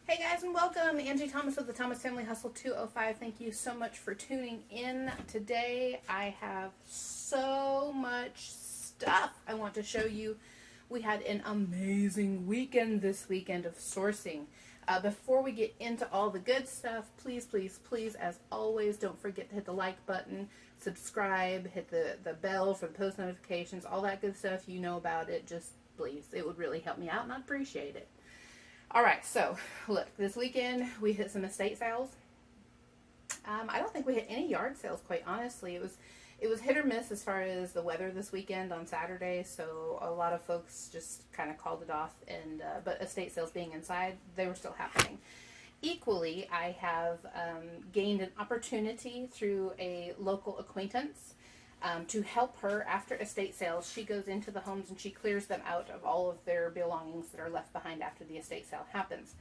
Hey guys, and welcome. Angie Thomas with the Thomas Family Hustle 205. Thank you so much for tuning in. Today I have so much stuff I want to show you. We had an amazing weekend this weekend of sourcing. Before we get into all the good stuff, please, as always, don't forget to hit the like button, subscribe, hit the bell for the post notifications, all that good stuff. You know about it. Just please. It would really help me out, and I'd appreciate it. Alright, so, look, this weekend we hit some estate sales. I don't think we hit any yard sales, quite honestly. It was hit or miss as far as the weather this weekend on Saturday, so a lot of folks just kind of called it off, and but estate sales being inside, they were still happening. Equally, I have gained an opportunity through a local acquaintance to help her after estate sales. She goes into the homes and she clears them out of all of their belongings that are left behind after the estate sale happens.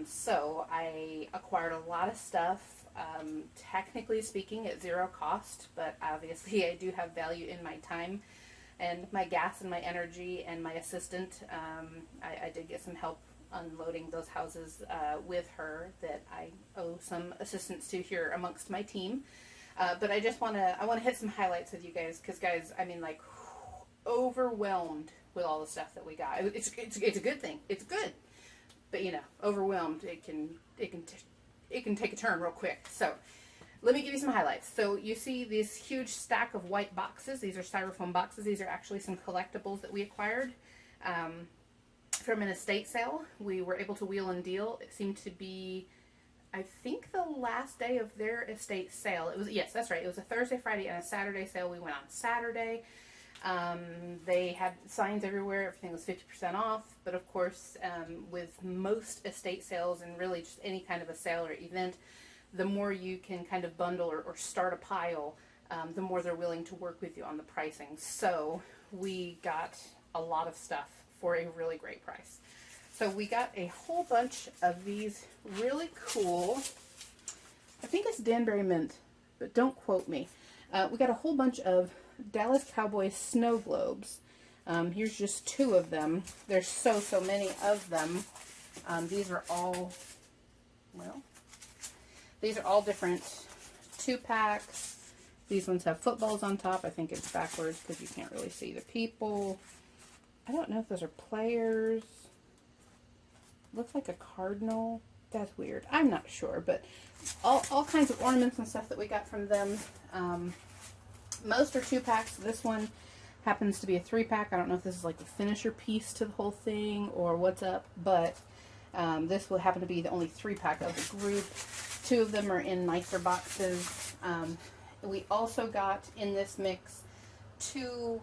So I acquired a lot of stuff, technically speaking at zero cost, but obviously I do have value in my time and my gas and my energy and my assistant. I did get some help unloading those houses with her that I owe some assistance to here amongst my team. But I just want to hit some highlights with you guys, because guys, I mean, like, overwhelmed with all the stuff that we got. It's a good thing. It's good, but you know, overwhelmed, it can take a turn real quick. So let me give you some highlights. So you see this huge stack of white boxes. These are styrofoam boxes. These are actually some collectibles that we acquired from an estate sale. We were able to wheel and deal. It seemed to be, I think, the last day of their estate sale. It was, yes, that's right. It was a Thursday, Friday, and a Saturday sale. We went on Saturday. They had signs everywhere. Everything was 50% off. But of course, with most estate sales and really just any kind of a sale or event, the more you can kind of bundle or start a pile, the more they're willing to work with you on the pricing. So we got a lot of stuff for a really great price. So we got a whole bunch of these really cool, I think it's Danbury Mint, but don't quote me. We got a whole bunch of Dallas Cowboys snow globes. Here's just two of them. There's so many of them. These are all, well, these are all different 2-packs. These ones have footballs on top. I think it's backwards because you can't really see the people. I don't know if those are players. Looks like a cardinal. That's weird. I'm not sure, but all kinds of ornaments and stuff that we got from them. Most are 2-packs. This one happens to be a 3-pack. I don't know if this is like the finisher piece to the whole thing or what's up, but this will happen to be the only 3-pack of the group. 2 of them are in nicer boxes. We also got in this mix 2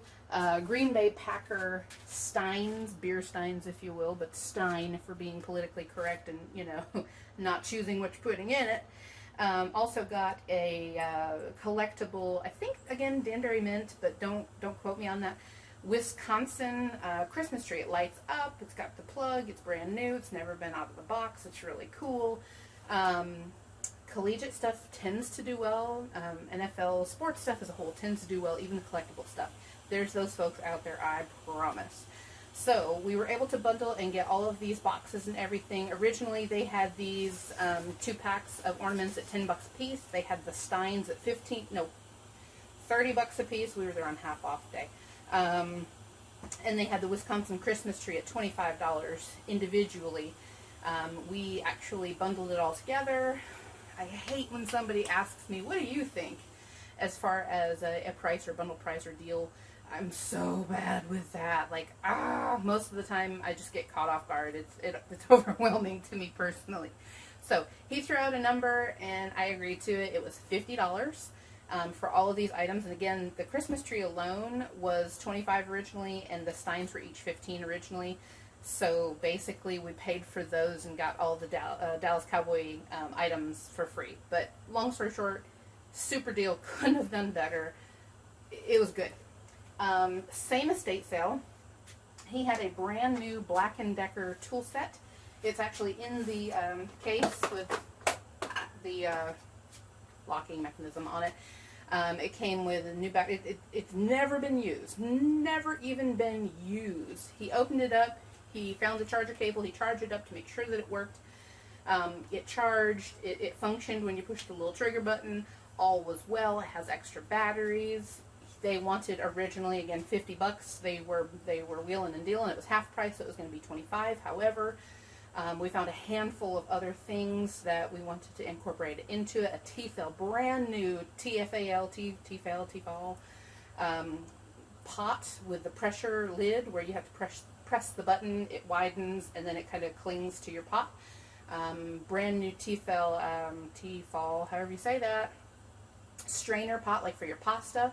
Green Bay Packer steins, beer steins if you will, but stein if we're being politically correct and, you know, not choosing what you're putting in it. Also got a collectible, I think, again, Danbury Mint, but don't quote me on that, Wisconsin Christmas tree. It lights up, it's got the plug, it's brand new, it's never been out of the box, it's really cool. Collegiate stuff tends to do well. NFL sports stuff as a whole tends to do well, even the collectible stuff. There's those folks out there, I promise. So we were able to bundle and get all of these boxes and everything. Originally they had these 2-packs of ornaments at $10 a piece. They had the steins at $30 a piece. We were there on half off day. And they had the Wisconsin Christmas tree at $25 individually. We actually bundled it all together. I hate when somebody asks me, what do you think as far as a price or bundle price or deal? I'm so bad with that. Like, most of the time I just get caught off guard. It's overwhelming to me personally. So he threw out a number and I agreed to it. It was $50 for all of these items. And again, the Christmas tree alone was $25 originally, and the steins were each $15 originally. So basically we paid for those and got all the Dallas Cowboy items for free. But long story short, super deal. Couldn't have done better. It was good. Same estate sale. He had a brand new Black & Decker tool set. It's actually in the case with the locking mechanism on it. It came with a new back. It's never been used. Never even been used. He opened it up. He found the charger cable. He charged it up to make sure that it worked. It charged, it functioned when you pushed the little trigger button. All was well. It has extra batteries. They wanted originally, again, $50. They were wheeling and dealing. It was half price, so it was going to be $25. However, we found a handful of other things that we wanted to incorporate into it. A Tefal, brand new Tefal pot with the pressure lid where you have to press the button, it widens, and then it kind of clings to your pot. Brand new Tefal, however you say that, strainer pot, like for your pasta.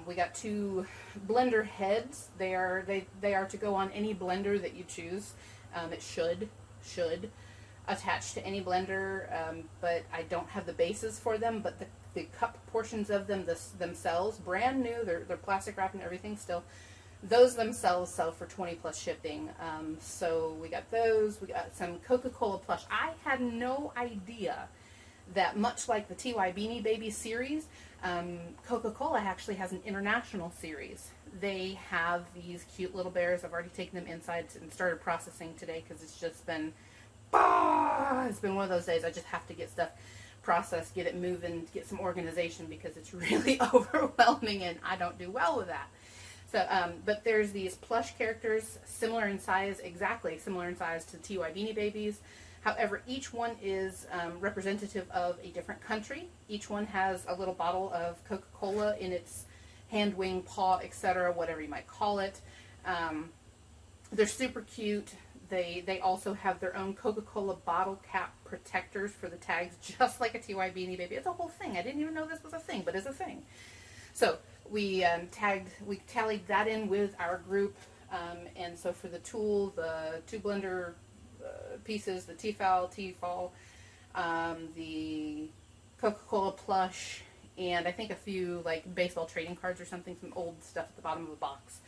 We got 2 blender heads. They are to go on any blender that you choose. It should attach to any blender, but I don't have the bases for them. But the cup portions of them themselves, brand new, they're plastic wrapped and everything still. Those themselves sell for 20 plus shipping. So we got those. We got some Coca-Cola plush. I had no idea that, much like the TY Beanie Baby series, Coca-Cola actually has an international series. They have these cute little bears. I've already taken them inside and started processing today because it's just been, it's been one of those days. I just have to get stuff processed, get it moving, get some organization because it's really overwhelming and I don't do well with that. So, but there's these plush characters, similar in size, exactly similar in size to the TY Beanie Babies. However, each one is representative of a different country. Each one has a little bottle of Coca-Cola in its hand, wing, paw, etc., whatever you might call it. They're super cute. They also have their own Coca-Cola bottle cap protectors for the tags, just like a TY Beanie Baby. It's a whole thing. I didn't even know this was a thing, but it's a thing. So we tallied that in with our group, and so for the tool, the 2 blender pieces, the Tefal, the Coca-Cola plush, and I think a few like baseball trading cards or something, some old stuff at the bottom of the box.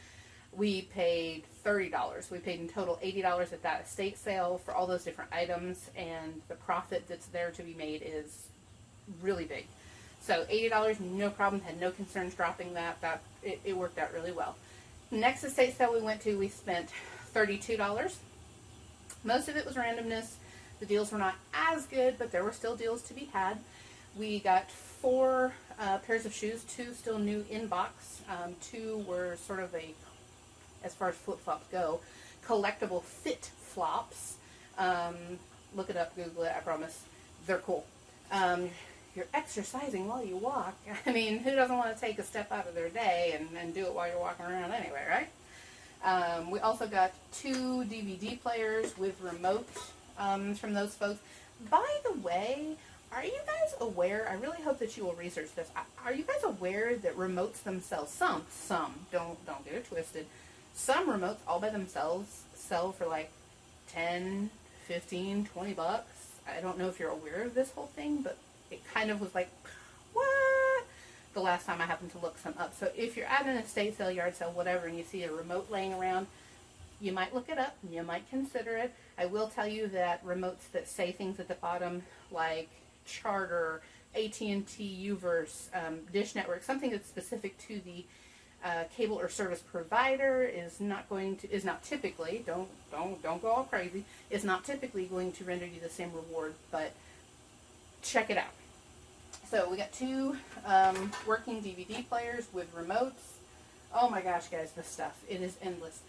We paid $30. We paid in total $80 at that estate sale for all those different items, and the profit that's there to be made is really big. So $80, no problem, had no concerns dropping that. It worked out really well. Next estate sale we went to, we spent $32. Most of it was randomness. The deals were not as good, but there were still deals to be had. We got 4 pairs of shoes, 2 still new in box. 2 were sort of a, as far as flip-flops go, collectible fit flops. Look it up, Google it, I promise. They're cool. You're exercising while you walk. I mean, who doesn't want to take a step out of their day and do it while you're walking around anyway, right? We also got 2 DVD players with remotes from those folks. By the way, are you guys aware, I really hope that you will research this, are you guys aware that remotes themselves, some, don't get it twisted, some remotes all by themselves sell for like 10, 15, 20 bucks? I don't know if you're aware of this whole thing, but it kind of was like, what? The last time I happened to look some up. So if you're at an estate sale, yard sale, whatever, and you see a remote laying around, you might look it up. You might consider it. I will tell you that remotes that say things at the bottom like Charter, AT&T, Uverse, Dish Network, something that's specific to the cable or service provider is not typically, don't go all crazy, is not typically going to render you the same reward, but check it out. So we got 2 working DVD players with remotes. Oh my gosh, guys, this stuff, it is endless.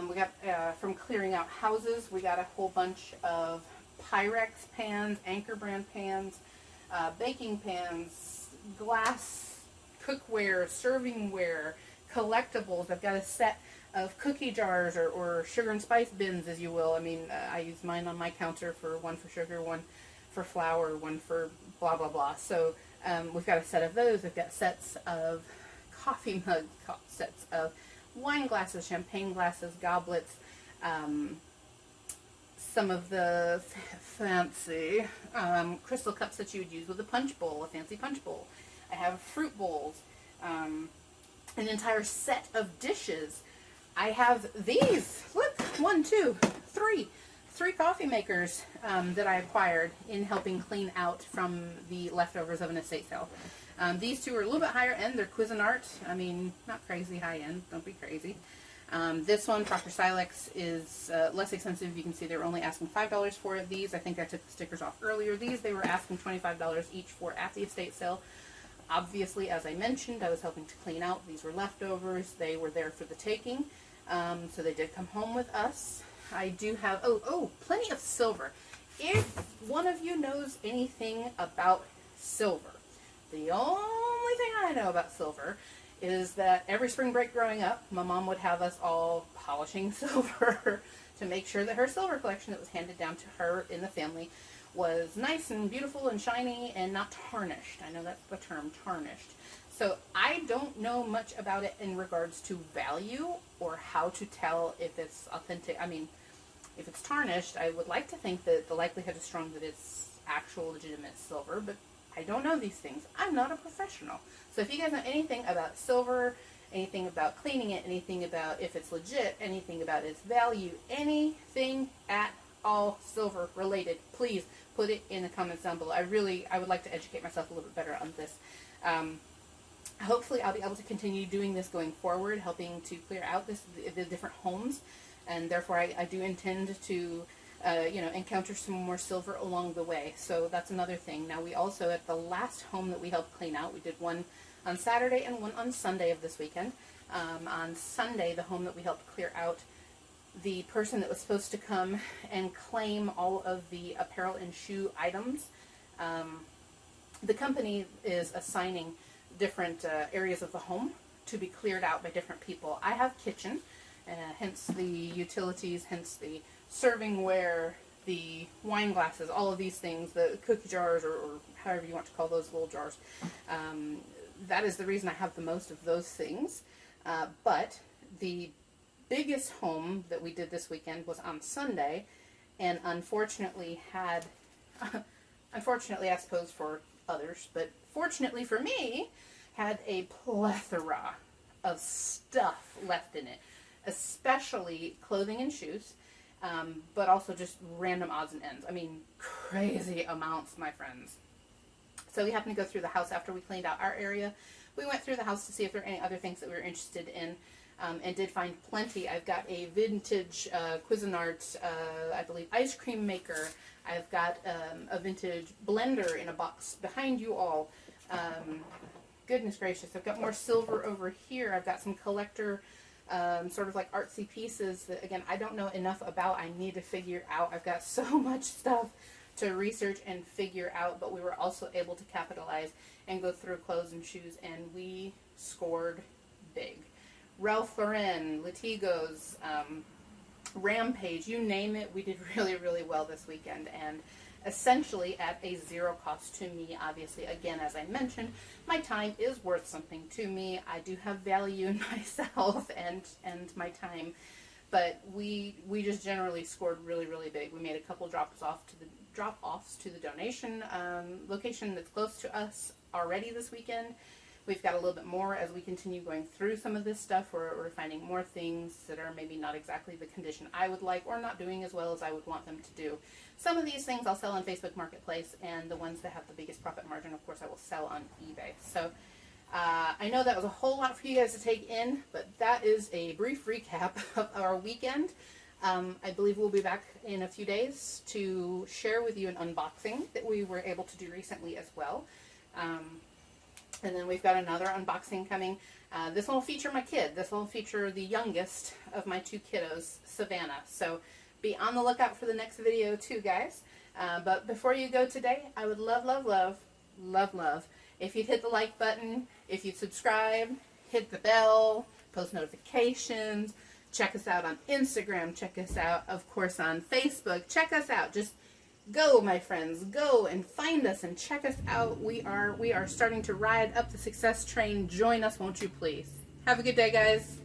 We got, from clearing out houses, we got a whole bunch of Pyrex pans, Anchor brand pans, baking pans, glass cookware, servingware, collectibles. I've got a set of cookie jars or sugar and spice bins, as you will. I mean, I use mine on my counter for one for sugar, one for flour, one for blah, blah, blah. So we've got a set of those. We've got sets of coffee mugs, sets of wine glasses, champagne glasses, goblets, some of the fancy crystal cups that you would use with a punch bowl, a fancy punch bowl. I have fruit bowls, an entire set of dishes. I have these, look, 1, 2, 3 coffee makers that I acquired in helping clean out from the leftovers of an estate sale. These 2 are a little bit higher end. They're Cuisinart. I mean, not crazy high end. Don't be crazy. This one, Proctor Silex, is less expensive. You can see they were only asking $5 for these. I think I took the stickers off earlier. These, they were asking $25 each for at the estate sale. Obviously, as I mentioned, I was helping to clean out. These were leftovers. They were there for the taking. So they did come home with us. I do have, plenty of silver. If one of you knows anything about silver, the only thing I know about silver is that every spring break growing up, my mom would have us all polishing silver to make sure that her silver collection that was handed down to her in the family was nice and beautiful and shiny and not tarnished. I know that's the term, tarnished. So I don't know much about it in regards to value or how to tell if it's authentic. I mean, if it's tarnished, I would like to think that the likelihood is strong that it's actual legitimate silver, but I don't know these things. I'm not a professional. So if you guys know anything about silver, anything about cleaning it, anything about if it's legit, anything about its value, anything at all silver related, please put it in the comments down below. I would like to educate myself a little bit better on this. Hopefully I'll be able to continue doing this going forward, helping to clear out the different homes, and therefore I do intend to encounter some more silver along the way. So that's another thing. Now we also, at the last home that we helped clean out, we did one on Saturday and one on Sunday of this weekend. On Sunday, the home that we helped clear out, the person that was supposed to come and claim all of the apparel and shoe items, the company is assigning different areas of the home to be cleared out by different people. I have kitchen, hence the utilities, hence the servingware, the wine glasses, all of these things, the cookie jars, or however you want to call those little jars. That is the reason I have the most of those things. But the biggest home that we did this weekend was on Sunday, and unfortunately had, unfortunately I suppose for others, but fortunately for me, had a plethora of stuff left in it, especially clothing and shoes, but also just random odds and ends. I mean, crazy amounts, my friends. So we happened to go through the house after we cleaned out our area. We went through the house to see if there were any other things that we were interested in, and did find plenty. I've got a vintage Cuisinart, I believe, ice cream maker. I've got a vintage blender in a box behind you all. Goodness gracious, I've got more silver over here. I've got some collector sort of like artsy pieces that, again, I don't know enough about. I need to figure out. I've got so much stuff to research and figure out, but we were also able to capitalize and go through clothes and shoes, and we scored big. Ralph Lauren, Latigo's, Rampage, you name it, we did really, really well this weekend, and essentially at a zero cost to me. Obviously, again, as I mentioned, my time is worth something to me. I do have value in myself and my time, but we just generally scored really, really big. We made a couple drop-offs to the donation location that's close to us already this weekend. We've got a little bit more as we continue going through some of this stuff. We're finding more things that are maybe not exactly the condition I would like, or not doing as well as I would want them to do. Some of these things I'll sell on Facebook Marketplace, and the ones that have the biggest profit margin, of course, I will sell on eBay. So I know that was a whole lot for you guys to take in, but that is a brief recap of our weekend. I believe we'll be back in a few days to share with you an unboxing that we were able to do recently as well. And then we've got another unboxing coming. This one will feature my kid. This one will feature the youngest of my two kiddos, Savannah. So be on the lookout for the next video too, guys. But before you go today, I would love if you'd hit the like button, if you'd subscribe, hit the bell, post notifications, check us out on Instagram, check us out, of course, on Facebook. Check us out. Just go, my friends, go and find us and check us out. We are starting to ride up the success train. Join us, won't you please? Have a good day, guys.